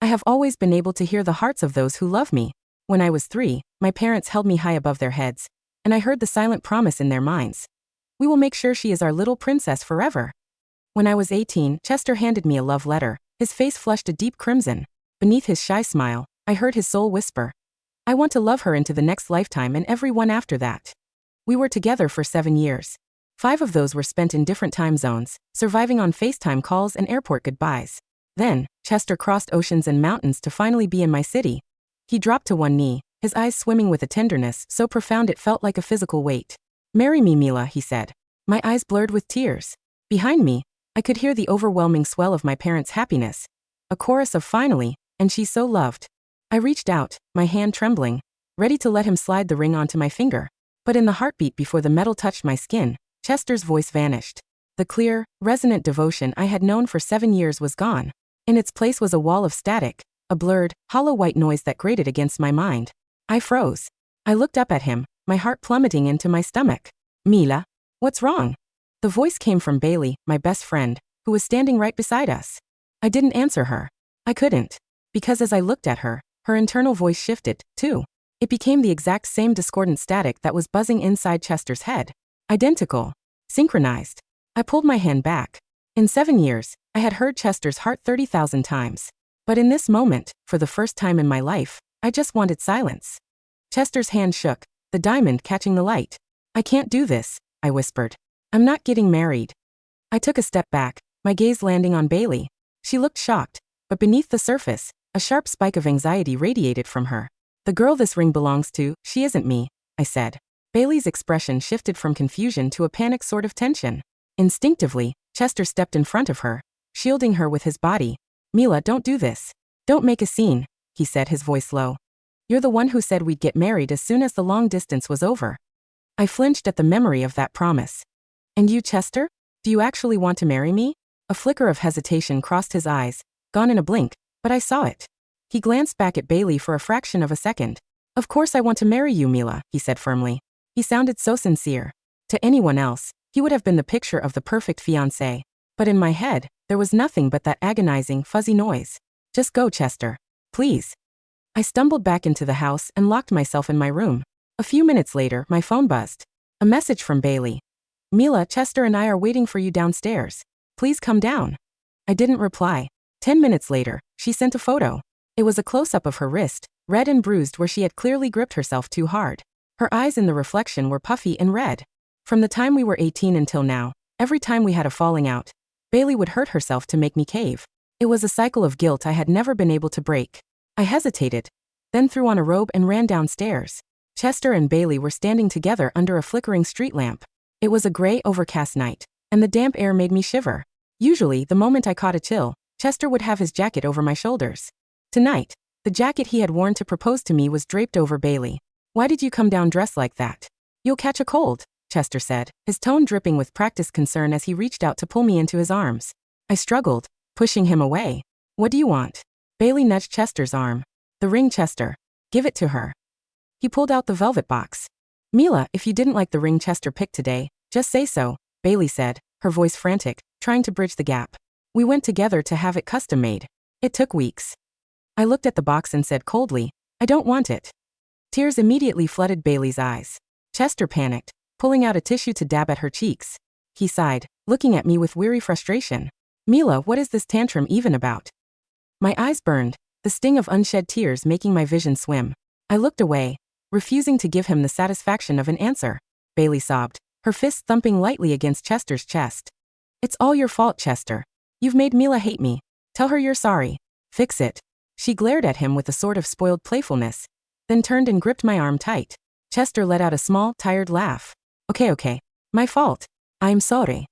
have always been able to hear the hearts of those who love me. When I was 3, my parents held me high above their heads, and I heard the silent promise in their minds. We will make sure she is our little princess forever. When I was 18, Chester handed me a love letter. His face flushed a deep crimson. Beneath his shy smile, I heard his soul whisper, I want to love her into the next lifetime and every one after that. We were together for 7 years. 5 of those were spent in different time zones, surviving on FaceTime calls and airport goodbyes. Then, Chester crossed oceans and mountains to finally be in my city. He dropped to one knee, his eyes swimming with a tenderness so profound it felt like a physical weight. Marry me, Mila, he said. My eyes blurred with tears. Behind me, I could hear the overwhelming swell of my parents' happiness. A chorus of finally, and she's so loved. I reached out, my hand trembling, ready to let him slide the ring onto my finger. But in the heartbeat before the metal touched my skin, Chester's voice vanished. The clear, resonant devotion I had known for 7 years was gone. In its place was a wall of static, a blurred, hollow white noise that grated against my mind. I froze. I looked up at him, my heart plummeting into my stomach. Mila, what's wrong? The voice came from Bailey, my best friend, who was standing right beside us. I didn't answer her. I couldn't. Because as I looked at her, her internal voice shifted, too. It became the exact same discordant static that was buzzing inside Chester's head. Identical. Synchronized. I pulled my hand back. In 7 years, I had heard Chester's heart 30,000 times. But in this moment, for the first time in my life, I just wanted silence. Chester's hand shook, the diamond catching the light. I can't do this, I whispered. I'm not getting married. I took a step back, my gaze landing on Bailey. She looked shocked, but beneath the surface, a sharp spike of anxiety radiated from her. The girl this ring belongs to, she isn't me, I said. Bailey's expression shifted from confusion to a panicked sort of tension. Instinctively, Chester stepped in front of her, shielding her with his body. Mila, don't do this. Don't make a scene, he said, his voice low. You're the one who said we'd get married as soon as the long distance was over. I flinched at the memory of that promise. And you, Chester? Do you actually want to marry me? A flicker of hesitation crossed his eyes, gone in a blink, but I saw it. He glanced back at Bailey for a fraction of a second. Of course I want to marry you, Mila, he said firmly. He sounded so sincere. To anyone else, he would have been the picture of the perfect fiancé. But in my head, there was nothing but that agonizing, fuzzy noise. Just go, Chester. Please. I stumbled back into the house and locked myself in my room. A few minutes later, my phone buzzed. A message from Bailey. Mila, Chester and I are waiting for you downstairs. Please come down. I didn't reply. 10 minutes later, she sent a photo. It was a close-up of her wrist, red and bruised where she had clearly gripped herself too hard. Her eyes in the reflection were puffy and red. From the time we were 18 until now, every time we had a falling out, Bailey would hurt herself to make me cave. It was a cycle of guilt I had never been able to break. I hesitated, then threw on a robe and ran downstairs. Chester and Bailey were standing together under a flickering street lamp. It was a gray, overcast night, and the damp air made me shiver. Usually, the moment I caught a chill, Chester would have his jacket over my shoulders. Tonight, the jacket he had worn to propose to me was draped over Bailey. Why did you come down dressed like that? You'll catch a cold, Chester said, his tone dripping with practiced concern as he reached out to pull me into his arms. I struggled, pushing him away. What do you want? Bailey nudged Chester's arm. The ring, Chester. Give it to her. He pulled out the velvet box. Mila, if you didn't like the ring Chester picked today, just say so, Bailey said, her voice frantic, trying to bridge the gap. We went together to have it custom made. It took weeks. I looked at the box and said coldly, I don't want it. Tears immediately flooded Bailey's eyes. Chester panicked, pulling out a tissue to dab at her cheeks. He sighed, looking at me with weary frustration. Mila, what is this tantrum even about? My eyes burned, the sting of unshed tears making my vision swim. I looked away, refusing to give him the satisfaction of an answer. Bailey sobbed, her fist thumping lightly against Chester's chest. It's all your fault, Chester. You've made Mila hate me. Tell her you're sorry. Fix it. She glared at him with a sort of spoiled playfulness, then turned and gripped my arm tight. Chester let out a small, tired laugh. Okay. My fault. I'm sorry.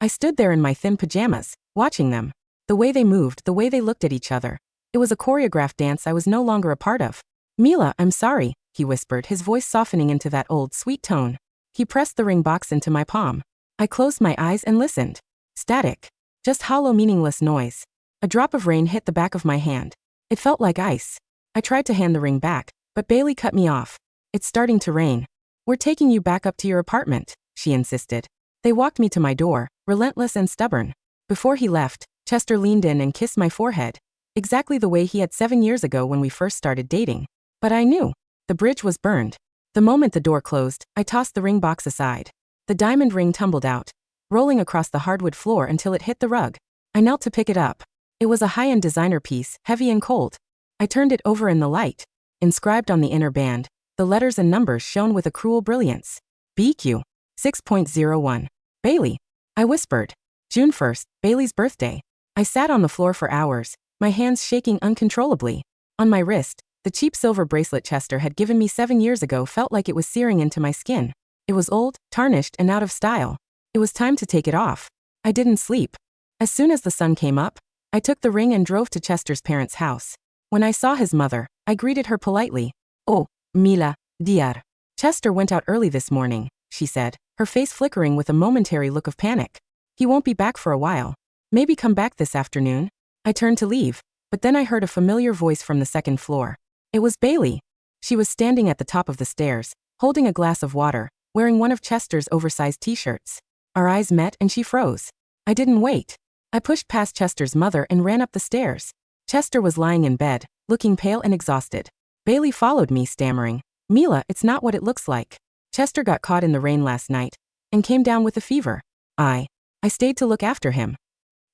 I stood there in my thin pajamas, watching them. The way they moved, the way they looked at each other. It was a choreographed dance I was no longer a part of. Mila, I'm sorry, he whispered, his voice softening into that old, sweet tone. He pressed the ring box into my palm. I closed my eyes and listened. Static. Just hollow, meaningless noise. A drop of rain hit the back of my hand. It felt like ice. I tried to hand the ring back, but Bailey cut me off. It's starting to rain. We're taking you back up to your apartment, she insisted. They walked me to my door, relentless and stubborn. Before he left, Chester leaned in and kissed my forehead. exactly the way he had 7 years ago when we first started dating. But I knew. The bridge was burned. The moment the door closed, I tossed the ring box aside. The diamond ring tumbled out, rolling across the hardwood floor until it hit the rug. I knelt to pick it up. It was a high-end designer piece, heavy and cold. I turned it over in the light. Inscribed on the inner band, the letters and numbers shone with a cruel brilliance. BQ 6.01. Bailey. I whispered. June 1st, Bailey's birthday. I sat on the floor for hours, my hands shaking uncontrollably. On my wrist, the cheap silver bracelet Chester had given me 7 years ago felt like it was searing into my skin. It was old, tarnished, and out of style. It was time to take it off. I didn't sleep. As soon as the sun came up, I took the ring and drove to Chester's parents' house. When I saw his mother, I greeted her politely. Oh, Mila, Diar. Chester went out early this morning, she said, her face flickering with a momentary look of panic. He won't be back for a while. Maybe come back this afternoon. I turned to leave, but then I heard a familiar voice from the second floor. It was Bailey. She was standing at the top of the stairs, holding a glass of water, wearing one of Chester's oversized t-shirts. Our eyes met and she froze. I didn't wait. I pushed past Chester's mother and ran up the stairs. Chester was lying in bed, looking pale and exhausted. Bailey followed me, stammering, Mila, it's not what it looks like. Chester got caught in the rain last night and came down with a fever. I stayed to look after him.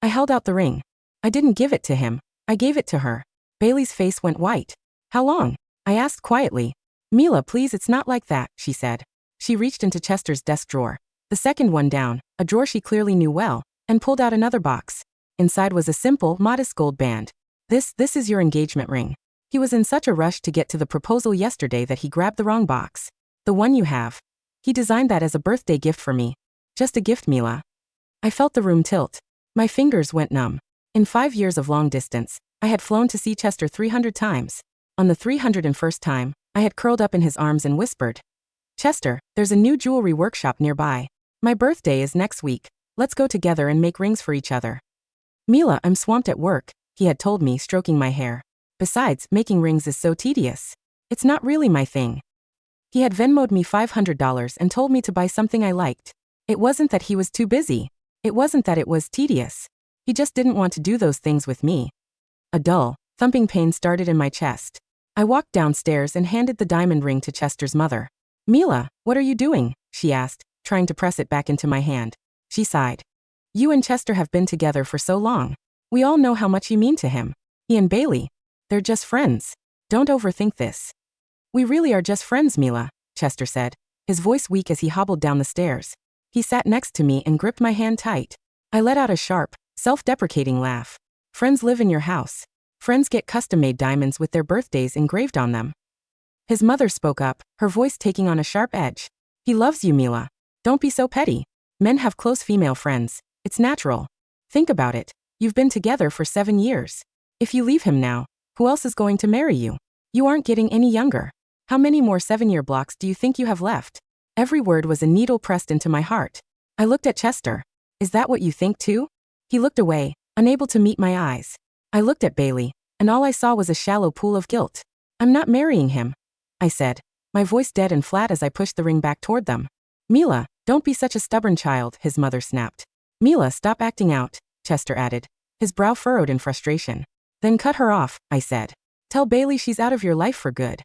I held out the ring. I didn't give it to him. I gave it to her. Bailey's face went white. How long? I asked quietly. Mila, please, it's not like that, she said. She reached into Chester's desk drawer, the second one down, a drawer she clearly knew well, and pulled out another box. Inside was a simple, modest gold band. This is your engagement ring. He was in such a rush to get to the proposal yesterday that he grabbed the wrong box. The one you have. He designed that as a birthday gift for me. Just a gift, Mila. I felt the room tilt. My fingers went numb. In 5 years of long distance, I had flown to see Chester 300 times. On the 301st time, I had curled up in his arms and whispered, Chester, there's a new jewelry workshop nearby. My birthday is next week. Let's go together and make rings for each other. Mila, I'm swamped at work, he had told me, stroking my hair. Besides, making rings is so tedious. It's not really my thing. He had Venmo'd me $500 and told me to buy something I liked. It wasn't that he was too busy. It wasn't that it was tedious. He just didn't want to do those things with me. A dull, thumping pain started in my chest. I walked downstairs and handed the diamond ring to Chester's mother. Mila, what are you doing? She asked, trying to press it back into my hand. She sighed. You and Chester have been together for so long. We all know how much you mean to him. He and Bailey. They're just friends. Don't overthink this. We really are just friends, Mila, Chester said, his voice weak as he hobbled down the stairs. He sat next to me and gripped my hand tight. I let out a sharp, self-deprecating laugh. Friends live in your house. Friends get custom-made diamonds with their birthdays engraved on them. His mother spoke up, her voice taking on a sharp edge. He loves you, Mila. Don't be so petty. Men have close female friends. It's natural. Think about it. You've been together for 7 years. If you leave him now, who else is going to marry you? You aren't getting any younger. How many more 7-year blocks do you think you have left? Every word was a needle pressed into my heart. I looked at Chester. Is that what you think too? He looked away, unable to meet my eyes. I looked at Bailey, and all I saw was a shallow pool of guilt. I'm not marrying him, I said, my voice dead and flat as I pushed the ring back toward them. Mila, don't be such a stubborn child, his mother snapped. Mila, stop acting out, Chester added, his brow furrowed in frustration. Then cut her off, I said. Tell Bailey she's out of your life for good.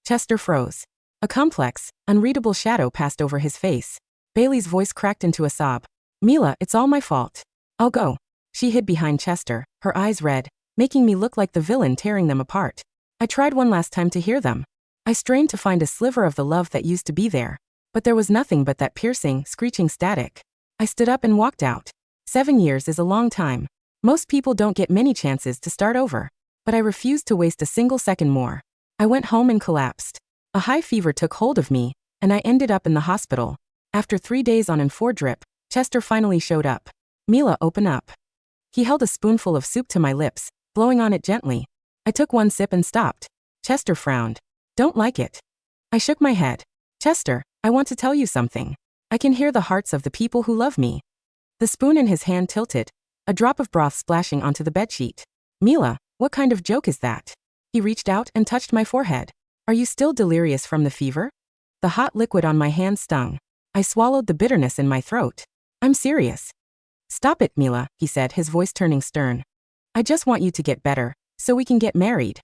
Chester froze. A complex, unreadable shadow passed over his face. Bailey's voice cracked into a sob. Mila, it's all my fault. I'll go. She hid behind Chester, her eyes red, making me look like the villain tearing them apart. I tried one last time to hear them. I strained to find a sliver of the love that used to be there. But there was nothing but that piercing, screeching static. I stood up and walked out. 7 years is a long time. Most people don't get many chances to start over. But I refused to waste a single second more. I went home and collapsed. A high fever took hold of me, and I ended up in the hospital. After 3 days on N4 drip, Chester finally showed up. Mila, open up. He held a spoonful of soup to my lips, blowing on it gently. I took one sip and stopped. Chester frowned. Don't like it. I shook my head. Chester, I want to tell you something. I can hear the hearts of the people who love me. The spoon in his hand tilted, a drop of broth splashing onto the bedsheet. Mila, what kind of joke is that? He reached out and touched my forehead. Are you still delirious from the fever? The hot liquid on my hand stung. I swallowed the bitterness in my throat. I'm serious. Stop it, Mila, he said, his voice turning stern. I just want you to get better, So we can get married.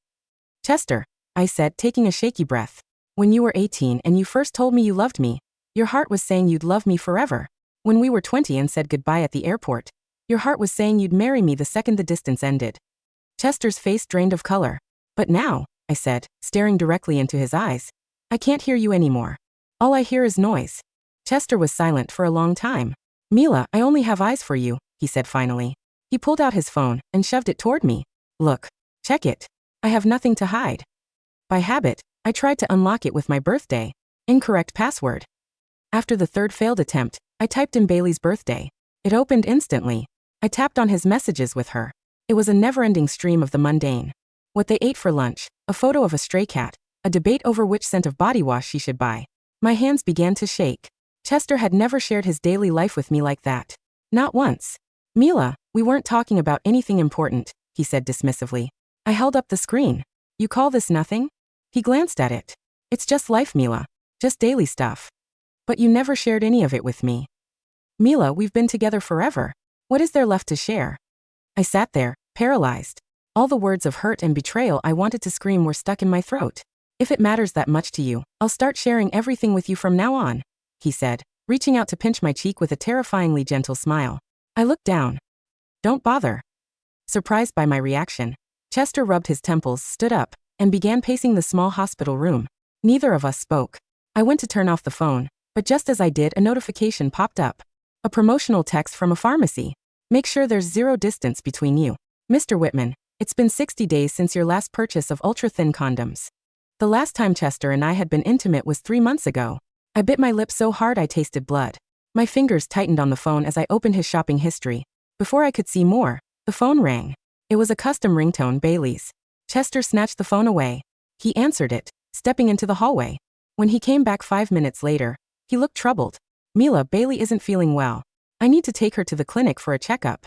Chester, I said, taking a shaky breath. When you were 18 and you first told me you loved me, your heart was saying you'd love me forever. When we were 20 and said goodbye at the airport, your heart was saying you'd marry me the second the distance ended. Chester's face drained of color. But now, I said, staring directly into his eyes, I can't hear you anymore. All I hear is noise. Chester was silent for a long time. Mila, I only have eyes for you, he said finally. He pulled out his phone and shoved it toward me. Look. Check it. I have nothing to hide. By habit, I tried to unlock it with my birthday. Incorrect password. After the third failed attempt, I typed in Bailey's birthday. It opened instantly. I tapped on his messages with her. It was a never-ending stream of the mundane. What they ate for lunch, a photo of a stray cat, a debate over which scent of body wash she should buy. My hands began to shake. Chester had never shared his daily life with me like that. Not once. Mila, we weren't talking about anything important, he said dismissively. I held up the screen. You call this nothing? He glanced at it. It's just life, Mila. Just daily stuff. But you never shared any of it with me. Mila, we've been together forever. What is there left to share? I sat there, paralyzed. All the words of hurt and betrayal I wanted to scream were stuck in my throat. If it matters that much to you, I'll start sharing everything with you from now on, he said, reaching out to pinch my cheek with a terrifyingly gentle smile. I looked down. Don't bother. Surprised by my reaction, Chester rubbed his temples, stood up, and began pacing the small hospital room. Neither of us spoke. I went to turn off the phone, but just as I did, a notification popped up. A promotional text from a pharmacy. Make sure there's zero distance between you. Mr. Whitman, it's been 60 days since your last purchase of ultra-thin condoms. The last time Chester and I had been intimate was 3 months ago. I bit my lip so hard I tasted blood. My fingers tightened on the phone as I opened his shopping history. Before I could see more, the phone rang. It was a custom ringtone, Bailey's. Chester snatched the phone away. He answered it, stepping into the hallway. When he came back 5 minutes later, he looked troubled. Mila, Bailey isn't feeling well. I need to take her to the clinic for a checkup.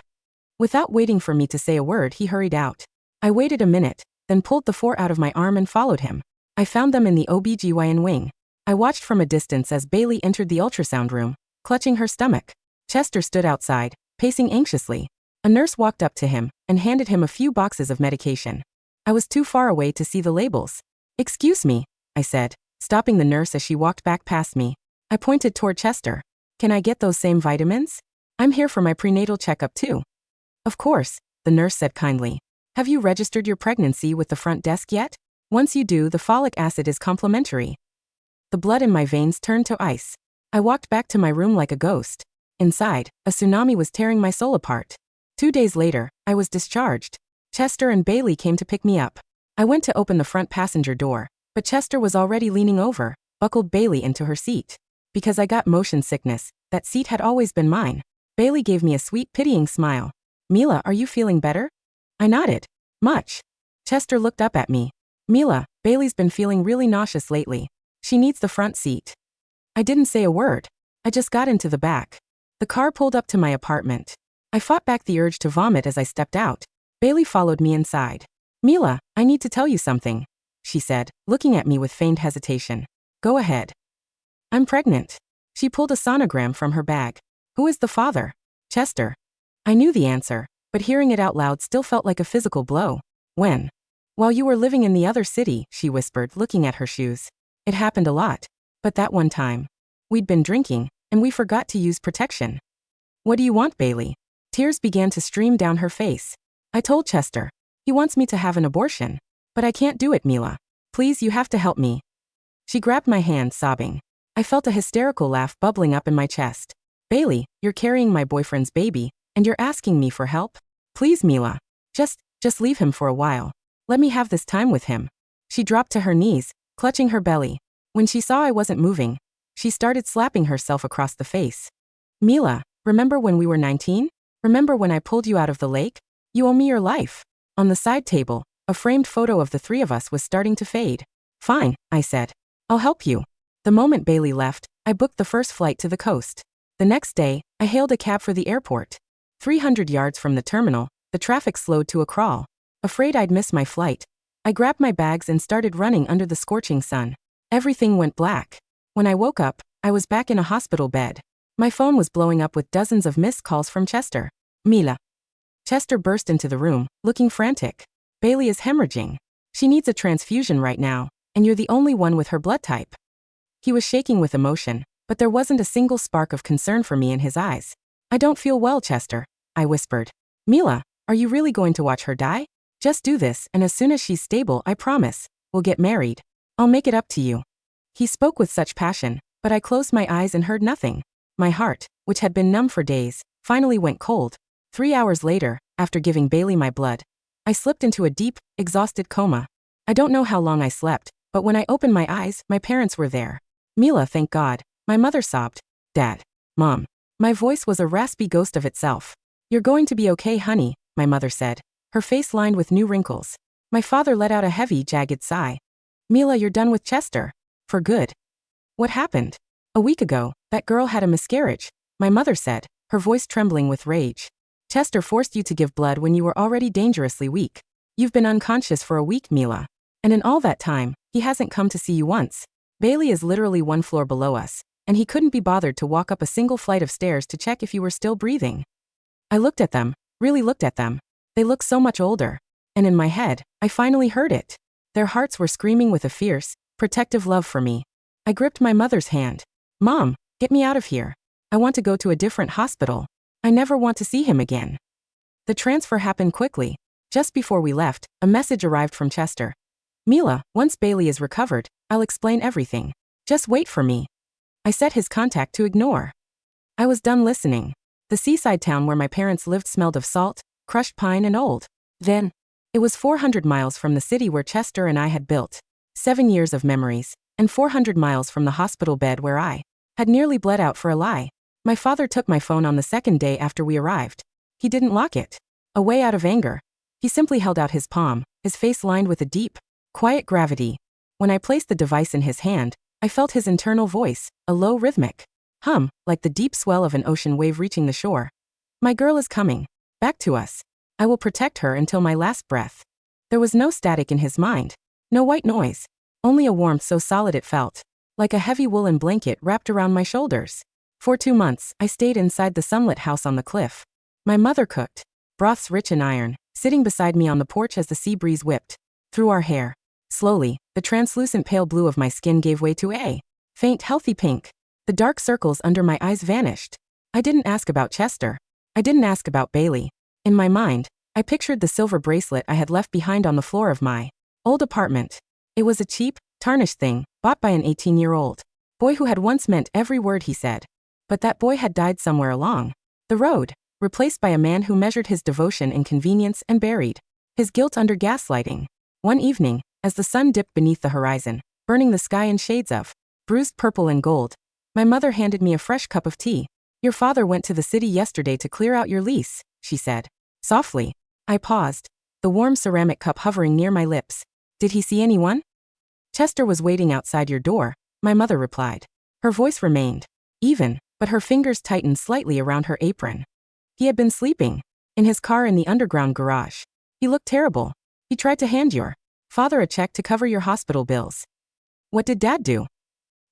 Without waiting for me to say a word, he hurried out. I waited a minute, then pulled the 4 out of my arm and followed him. I found them in the OB/GYN wing. I watched from a distance as Bailey entered the ultrasound room, clutching her stomach. Chester stood outside, pacing anxiously. A nurse walked up to him and handed him a few boxes of medication. I was too far away to see the labels. Excuse me, I said, stopping the nurse as she walked back past me. I pointed toward Chester. Can I get those same vitamins? I'm here for my prenatal checkup too. Of course, the nurse said kindly. Have you registered your pregnancy with the front desk yet? Once you do, the folic acid is complimentary. The blood in my veins turned to ice. I walked back to my room like a ghost. Inside, a tsunami was tearing my soul apart. 2 days later, I was discharged. Chester and Bailey came to pick me up. I went to open the front passenger door, but Chester was already leaning over, buckled Bailey into her seat. Because I got motion sickness, that seat had always been mine. Bailey gave me a sweet, pitying smile. Mila, are you feeling better? I nodded. Much. Chester looked up at me. Mila, Bailey's been feeling really nauseous lately. She needs the front seat. I didn't say a word. I just got into the back. The car pulled up to my apartment. I fought back the urge to vomit as I stepped out. Bailey followed me inside. Mila, I need to tell you something, she said, looking at me with feigned hesitation. Go ahead. I'm pregnant. She pulled a sonogram from her bag. Who is the father? Chester. I knew the answer, but hearing it out loud still felt like a physical blow. When? While you were living in the other city, she whispered, looking at her shoes. It happened a lot. But that one time. We'd been drinking, and we forgot to use protection. What do you want, Bailey? Tears began to stream down her face. I told Chester. He wants me to have an abortion. But I can't do it, Mila. Please, you have to help me. She grabbed my hand, sobbing. I felt a hysterical laugh bubbling up in my chest. Bailey, you're carrying my boyfriend's baby, and you're asking me for help? Please, Mila. Just leave him for a while. Let me have this time with him. She dropped to her knees, clutching her belly. When she saw I wasn't moving, she started slapping herself across the face. Mila, remember when we were 19? Remember when I pulled you out of the lake? You owe me your life. On the side table, a framed photo of the 3 of us was starting to fade. Fine, I said. I'll help you. The moment Bailey left, I booked the first flight to the coast. The next day, I hailed a cab for the airport. 300 yards from the terminal, the traffic slowed to a crawl. Afraid I'd miss my flight, I grabbed my bags and started running under the scorching sun. Everything went black. When I woke up, I was back in a hospital bed. My phone was blowing up with dozens of missed calls from Chester. Mila. Chester burst into the room, looking frantic. Bailey is hemorrhaging. She needs a transfusion right now, and you're the only one with her blood type. He was shaking with emotion, but there wasn't a single spark of concern for me in his eyes. I don't feel well, Chester, I whispered. Mila, are you really going to watch her die? Just do this, and as soon as she's stable, I promise, we'll get married. I'll make it up to you. He spoke with such passion, but I closed my eyes and heard nothing. My heart, which had been numb for days, finally went cold. 3 hours later, after giving Bailey my blood, I slipped into a deep, exhausted coma. I don't know how long I slept, but when I opened my eyes, my parents were there. Mila, thank God, my mother sobbed. Dad. Mom. My voice was a raspy ghost of itself. You're going to be okay, honey, my mother said, her face lined with new wrinkles. My father let out a heavy, jagged sigh. Mila, you're done with Chester. For good. What happened? A week ago, that girl had a miscarriage, my mother said, her voice trembling with rage. Chester forced you to give blood when you were already dangerously weak. You've been unconscious for a week, Mila. And in all that time, he hasn't come to see you once. Bailey is literally 1 floor below us, and he couldn't be bothered to walk up a single flight of stairs to check if you were still breathing. I looked at them, really looked at them. They looked so much older. And in my head, I finally heard it. Their hearts were screaming with a fierce, protective love for me. I gripped my mother's hand. Mom, get me out of here. I want to go to a different hospital. I never want to see him again. The transfer happened quickly. Just before we left, a message arrived from Chester. Mila, once Bailey is recovered, I'll explain everything. Just wait for me. I set his contact to ignore. I was done listening. The seaside town where my parents lived smelled of salt, crushed pine and old. Then, it was 400 miles from the city where Chester and I had built 7 years of memories, and 400 miles from the hospital bed where I had nearly bled out for a lie. My father took my phone on the second day after we arrived. He didn't lock it away out of anger. He simply held out his palm, his face lined with a deep, quiet gravity. When I placed the device in his hand, I felt his internal voice, a low rhythmic hum, like the deep swell of an ocean wave reaching the shore. My girl is coming back to us. I will protect her until my last breath. There was no static in his mind. No white noise. Only a warmth so solid it felt like a heavy woolen blanket wrapped around my shoulders. For 2 months, I stayed inside the sunlit house on the cliff. My mother cooked broths rich in iron, sitting beside me on the porch as the sea breeze whipped through our hair. Slowly, the translucent pale blue of my skin gave way to a faint, healthy pink. The dark circles under my eyes vanished. I didn't ask about Chester. I didn't ask about Bailey. In my mind, I pictured the silver bracelet I had left behind on the floor of my old apartment. It was a cheap, tarnished thing, bought by an 18-year-old boy who had once meant every word he said. But that boy had died somewhere along the road, replaced by a man who measured his devotion in convenience and buried his guilt under gaslighting. One evening, as the sun dipped beneath the horizon, burning the sky in shades of bruised purple and gold, my mother handed me a fresh cup of tea. Your father went to the city yesterday to clear out your lease, she said. Softly. I paused, the warm ceramic cup hovering near my lips. Did he see anyone? Chester was waiting outside your door, my mother replied. Her voice remained even, but her fingers tightened slightly around her apron. He had been sleeping in his car in the underground garage. He looked terrible. He tried to hand your father a check to cover your hospital bills. What did Dad do?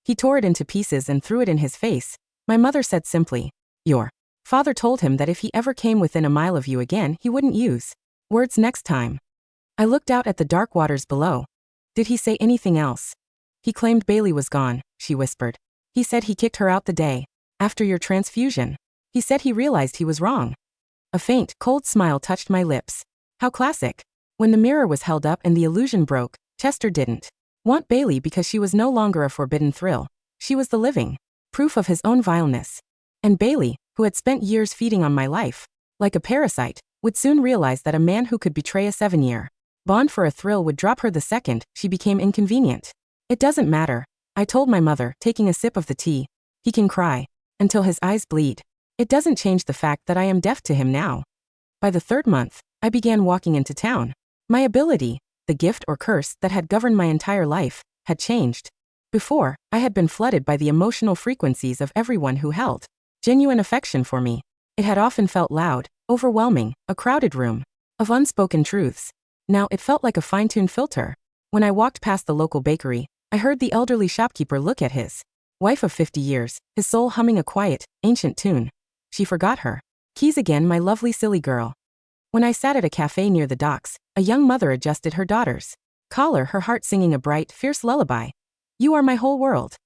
He tore it into pieces and threw it in his face. My mother said simply, your father told him that if he ever came within a mile of you again, he wouldn't use words next time. I looked out at the dark waters below. Did he say anything else? He claimed Bailey was gone, she whispered. He said he kicked her out the day after your transfusion. He said he realized he was wrong. A faint, cold smile touched my lips. How classic. When the mirror was held up and the illusion broke, Chester didn't want Bailey because she was no longer a forbidden thrill. She was the living proof of his own vileness. And Bailey, who had spent years feeding on my life, like a parasite, would soon realize that a man who could betray a 7-year bond for a thrill would drop her the second she became inconvenient. It doesn't matter, I told my mother, taking a sip of the tea. He can cry until his eyes bleed. It doesn't change the fact that I am deaf to him now. By the 3rd month, I began walking into town. My ability, the gift or curse that had governed my entire life, had changed. Before, I had been flooded by the emotional frequencies of everyone who held genuine affection for me. It had often felt loud, overwhelming, a crowded room of unspoken truths. Now it felt like a fine-tuned filter. When I walked past the local bakery, I heard the elderly shopkeeper look at his wife of 50 years, his soul humming a quiet, ancient tune. She forgot her keys again, my lovely silly girl. When I sat at a cafe near the docks, a young mother adjusted her daughter's collar, her heart singing a bright, fierce lullaby. You are my whole world.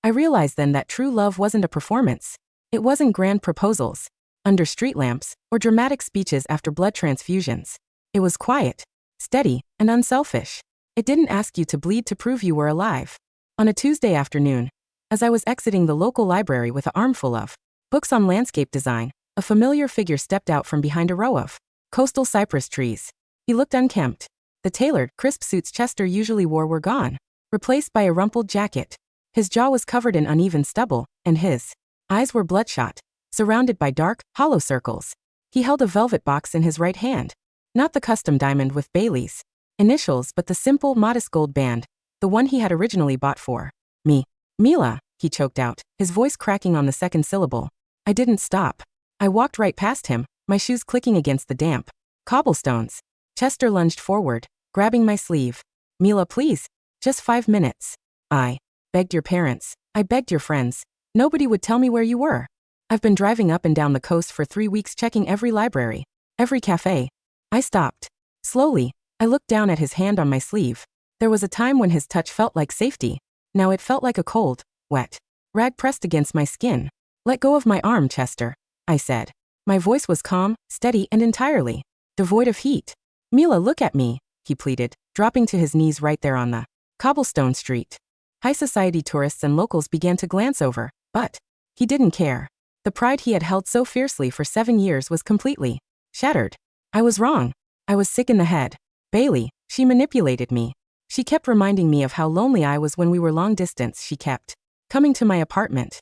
I realized then that true love wasn't a performance. It wasn't grand proposals under street lamps or dramatic speeches after blood transfusions. It was quiet, steady, and unselfish. It didn't ask you to bleed to prove you were alive. On a Tuesday afternoon, as I was exiting the local library with an armful of books on landscape design, a familiar figure stepped out from behind a row of coastal cypress trees. He looked unkempt. The tailored, crisp suits Chester usually wore were gone, replaced by a rumpled jacket. His jaw was covered in uneven stubble, and his eyes were bloodshot, surrounded by dark, hollow circles. He held a velvet box in his right hand. Not the custom diamond with Bailey's initials, but the simple, modest gold band, the one he had originally bought for me. Mila, he choked out, his voice cracking on the second syllable. I didn't stop. I walked right past him, my shoes clicking against the damp cobblestones. Chester lunged forward, grabbing my sleeve. Mila, please. Just 5 minutes. I begged your parents. I begged your friends. Nobody would tell me where you were. I've been driving up and down the coast for 3 weeks checking every library, every cafe. I stopped. Slowly, I looked down at his hand on my sleeve. There was a time when his touch felt like safety. Now it felt like a cold, wet rag pressed against my skin. Let go of my arm, Chester, I said. My voice was calm, steady, and entirely devoid of heat. Mila, look at me, he pleaded, dropping to his knees right there on the cobblestone street. High society tourists and locals began to glance over, but he didn't care. The pride he had held so fiercely for 7 years was completely shattered. I was wrong. I was sick in the head. Bailey, she manipulated me. She kept reminding me of how lonely I was when we were long distance. She kept coming to my apartment.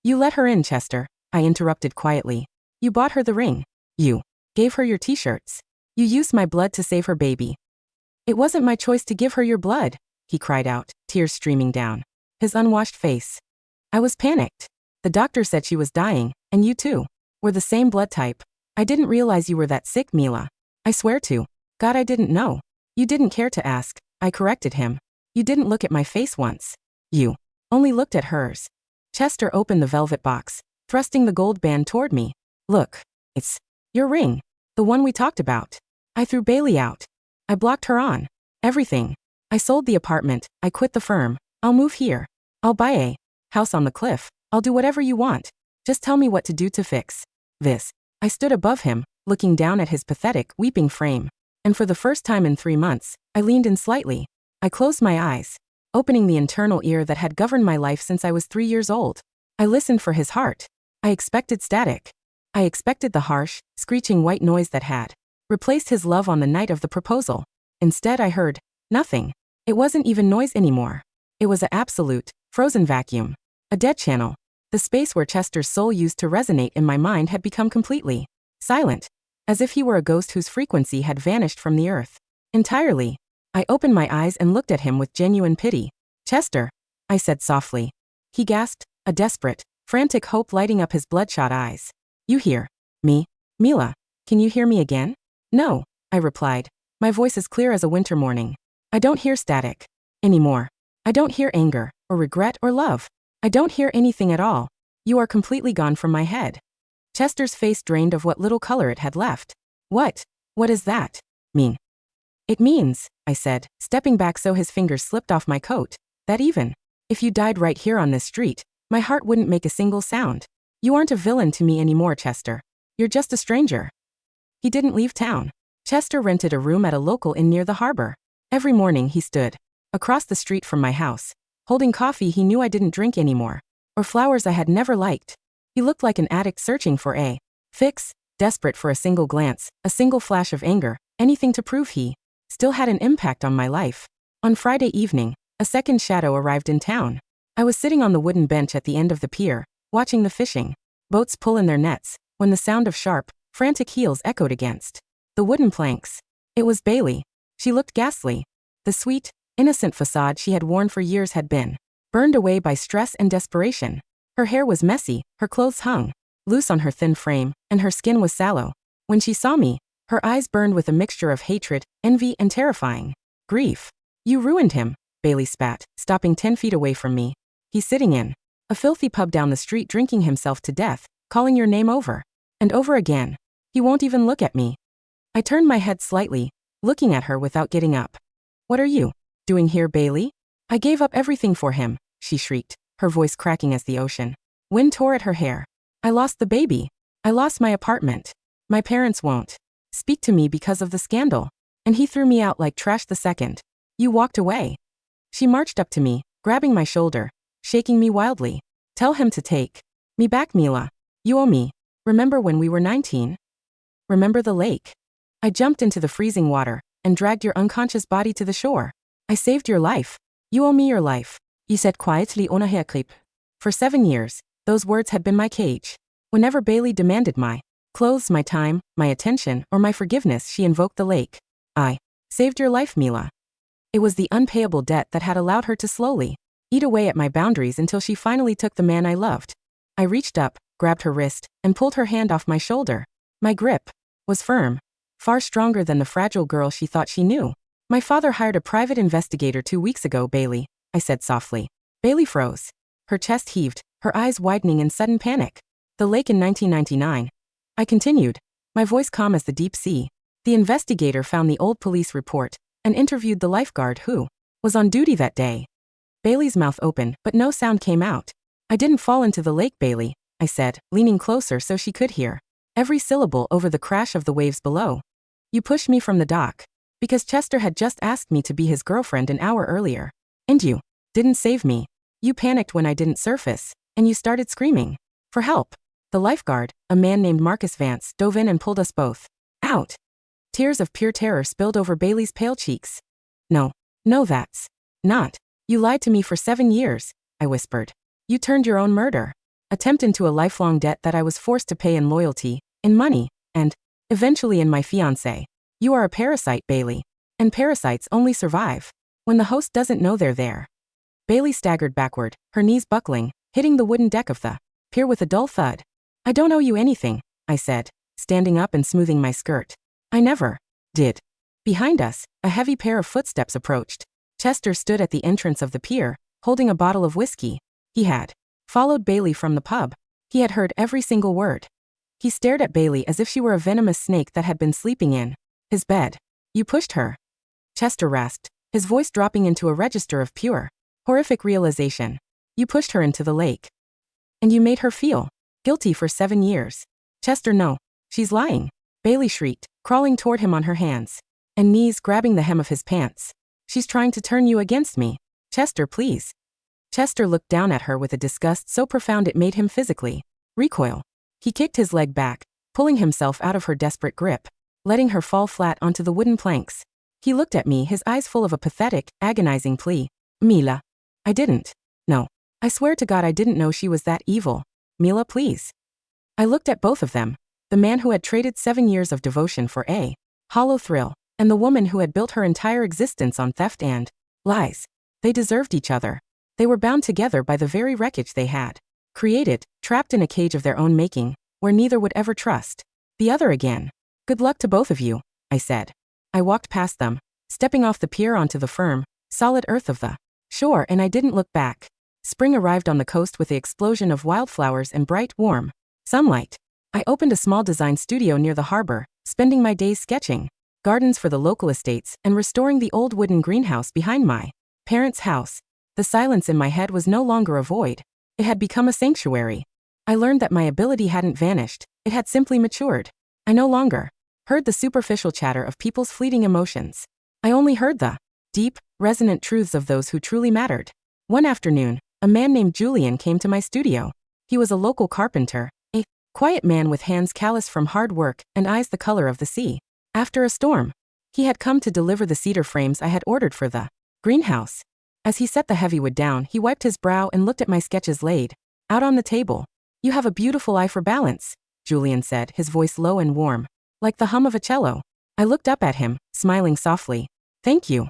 You let her in, Chester, I interrupted quietly. You bought her the ring. You gave her your t-shirts. You used my blood to save her baby. It wasn't my choice to give her your blood, he cried out, tears streaming down his unwashed face. I was panicked. The doctor said she was dying, and you too were the same blood type. I didn't realize you were that sick, Mila. I swear to God I didn't know. You didn't care to ask, I corrected him. You didn't look at my face once. You only looked at hers. Chester opened the velvet box, thrusting the gold band toward me. Look, it's your ring, the one we talked about. I threw Bailey out. I blocked her on everything. I sold the apartment, I quit the firm. I'll move here. I'll buy a house on the cliff. I'll do whatever you want. Just tell me what to do to fix this. I stood above him, looking down at his pathetic, weeping frame. And for the first time in 3 months, I leaned in slightly. I closed my eyes, opening the internal ear that had governed my life since I was 3 years old. I listened for his heart. I expected static. I expected the harsh, screeching white noise that had replaced his love on the night of the proposal. Instead, I heard nothing. It wasn't even noise anymore. It was an absolute, frozen vacuum. A dead channel. The space where Chester's soul used to resonate in my mind had become completely silent, as if he were a ghost whose frequency had vanished from the earth entirely. I opened my eyes and looked at him with genuine pity. Chester, I said softly. He gasped, a desperate, frantic hope lighting up his bloodshot eyes. You hear me? Mila, can you hear me again? No, I replied, my voice as clear as a winter morning. I don't hear static anymore. I don't hear anger, or regret, or love. I don't hear anything at all. You are completely gone from my head. Chester's face drained of what little color it had left. What does that mean? It means, I said, stepping back so his fingers slipped off my coat, that even if you died right here on this street, my heart wouldn't make a single sound. You aren't a villain to me anymore, Chester. You're just a stranger. He didn't leave town. Chester rented a room at a local inn near the harbor. Every morning he stood across the street from my house, holding coffee he knew I didn't drink anymore, or flowers I had never liked. He looked like an addict searching for a fix, desperate for a single glance, a single flash of anger, anything to prove he still had an impact on my life. On Friday evening, a second shadow arrived in town. I was sitting on the wooden bench at the end of the pier, watching the fishing boats pull in their nets, when the sound of sharp, frantic heels echoed against the wooden planks. It was Bailey. She looked ghastly. The sweet, innocent facade she had worn for years had been burned away by stress and desperation. Her hair was messy, her clothes hung loose on her thin frame, and her skin was sallow. When she saw me, her eyes burned with a mixture of hatred, envy, and terrifying grief. You ruined him, Bailey spat, stopping 10 feet away from me. He's sitting in a filthy pub down the street drinking himself to death, calling your name over and over again. He won't even look at me. I turned my head slightly, looking at her without getting up. What are you doing here, Bailey? I gave up everything for him, she shrieked, her voice cracking as the ocean. Wind tore at her hair. I lost the baby. I lost my apartment. My parents won't speak to me because of the scandal. And he threw me out like trash the second you walked away. She marched up to me, grabbing my shoulder, shaking me wildly. Tell him to take me back, Mila. You owe me. Remember when we were 19? Remember the lake? I jumped into the freezing water and dragged your unconscious body to the shore. I saved your life. You owe me your life, you said quietly ohne Herkrieg. For 7 years, those words had been my cage. Whenever Bailey demanded my clothes, my time, my attention, or my forgiveness, she invoked the lake. I saved your life, Mila. It was the unpayable debt that had allowed her to slowly eat away at my boundaries until she finally took the man I loved. I reached up, grabbed her wrist, and pulled her hand off my shoulder. My grip was firm, far stronger than the fragile girl she thought she knew. My father hired a private investigator 2 weeks ago, Bailey, I said softly. Bailey froze. Her chest heaved, her eyes widening in sudden panic. The lake in 1999. I continued, my voice calm as the deep sea. The investigator found the old police report and interviewed the lifeguard who was on duty that day. Bailey's mouth opened, but no sound came out. I didn't fall into the lake, Bailey, I said, leaning closer so she could hear every syllable over the crash of the waves below. You pushed me from the dock because Chester had just asked me to be his girlfriend an hour earlier. And you didn't save me. You panicked when I didn't surface, and you started screaming for help. The lifeguard, a man named Marcus Vance, dove in and pulled us both out. Tears of pure terror spilled over Bailey's pale cheeks. No, that's not. You lied to me for 7 years, I whispered. You turned your own murder attempt into a lifelong debt that I was forced to pay in loyalty, in money, and eventually in my fiancé. You are a parasite, Bailey. And parasites only survive when the host doesn't know they're there. Bailey staggered backward, her knees buckling, hitting the wooden deck of the pier with a dull thud. I don't owe you anything, I said, standing up and smoothing my skirt. I never did. Behind us, a heavy pair of footsteps approached. Chester stood at the entrance of the pier, holding a bottle of whiskey. He had followed Bailey from the pub. He had heard every single word. He stared at Bailey as if she were a venomous snake that had been sleeping in his bed. You pushed her, Chester rasped, his voice dropping into a register of pure, horrific realization. You pushed her into the lake. And you made her feel guilty for 7 years. Chester, no. She's lying. Bailey shrieked, crawling toward him on her hands and knees, grabbing the hem of his pants. She's trying to turn you against me. Chester, please. Chester looked down at her with a disgust so profound it made him physically recoil. He kicked his leg back, pulling himself out of her desperate grip, letting her fall flat onto the wooden planks. He looked at me, his eyes full of a pathetic, agonizing plea. Mila. I didn't. No. I swear to God I didn't know she was that evil. Mila, please. I looked at both of them, the man who had traded 7 years of devotion for a hollow thrill, and the woman who had built her entire existence on theft and lies. They deserved each other. They were bound together by the very wreckage they had created, trapped in a cage of their own making, where neither would ever trust the other again. Good luck to both of you, I said. I walked past them, stepping off the pier onto the firm, solid earth of the shore, and I didn't look back. Spring arrived on the coast with the explosion of wildflowers and bright, warm sunlight. I opened a small design studio near the harbor, spending my days sketching gardens for the local estates and restoring the old wooden greenhouse behind my parents' house. The silence in my head was no longer a void. It had become a sanctuary. I learned that my ability hadn't vanished, it had simply matured. I no longer heard the superficial chatter of people's fleeting emotions. I only heard the deep, resonant truths of those who truly mattered. One afternoon, a man named Julian came to my studio. He was a local carpenter, a quiet man with hands calloused from hard work and eyes the color of the sea after a storm. He had come to deliver the cedar frames I had ordered for the greenhouse. As he set the heavy wood down, he wiped his brow and looked at my sketches laid out on the table. You have a beautiful eye for balance, Julian said, his voice low and warm, like the hum of a cello. I looked up at him, smiling softly. Thank you.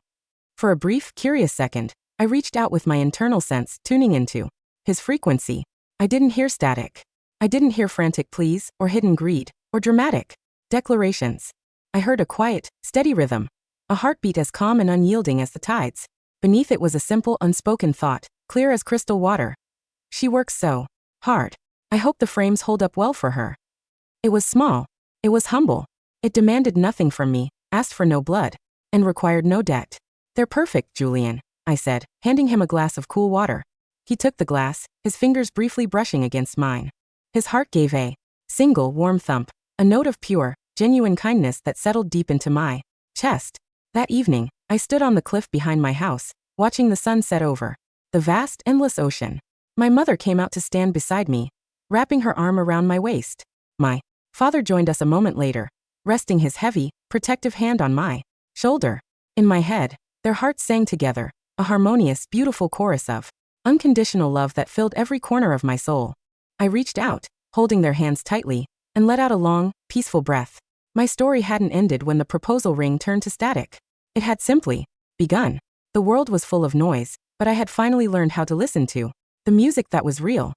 For a brief, curious second, I reached out with my internal sense, tuning into his frequency. I didn't hear static. I didn't hear frantic pleas, or hidden greed, or dramatic declarations. I heard a quiet, steady rhythm, a heartbeat as calm and unyielding as the tides. Beneath it was a simple, unspoken thought, clear as crystal water. She works so hard. I hope the frames hold up well for her. It was small. It was humble. It demanded nothing from me, asked for no blood, and required no debt. They're perfect, Julian, I said, handing him a glass of cool water. He took the glass, his fingers briefly brushing against mine. His heart gave a single warm thump, a note of pure, genuine kindness that settled deep into my chest. That evening, I stood on the cliff behind my house, watching the sun set over the vast, endless ocean. My mother came out to stand beside me, wrapping her arm around my waist. My father joined us a moment later, resting his heavy, protective hand on my shoulder. In my head, their hearts sang together, a harmonious, beautiful chorus of unconditional love that filled every corner of my soul. I reached out, holding their hands tightly, and let out a long, peaceful breath. My story hadn't ended when the proposal ring turned to static. It had simply begun. The world was full of noise, but I had finally learned how to listen to the music that was real.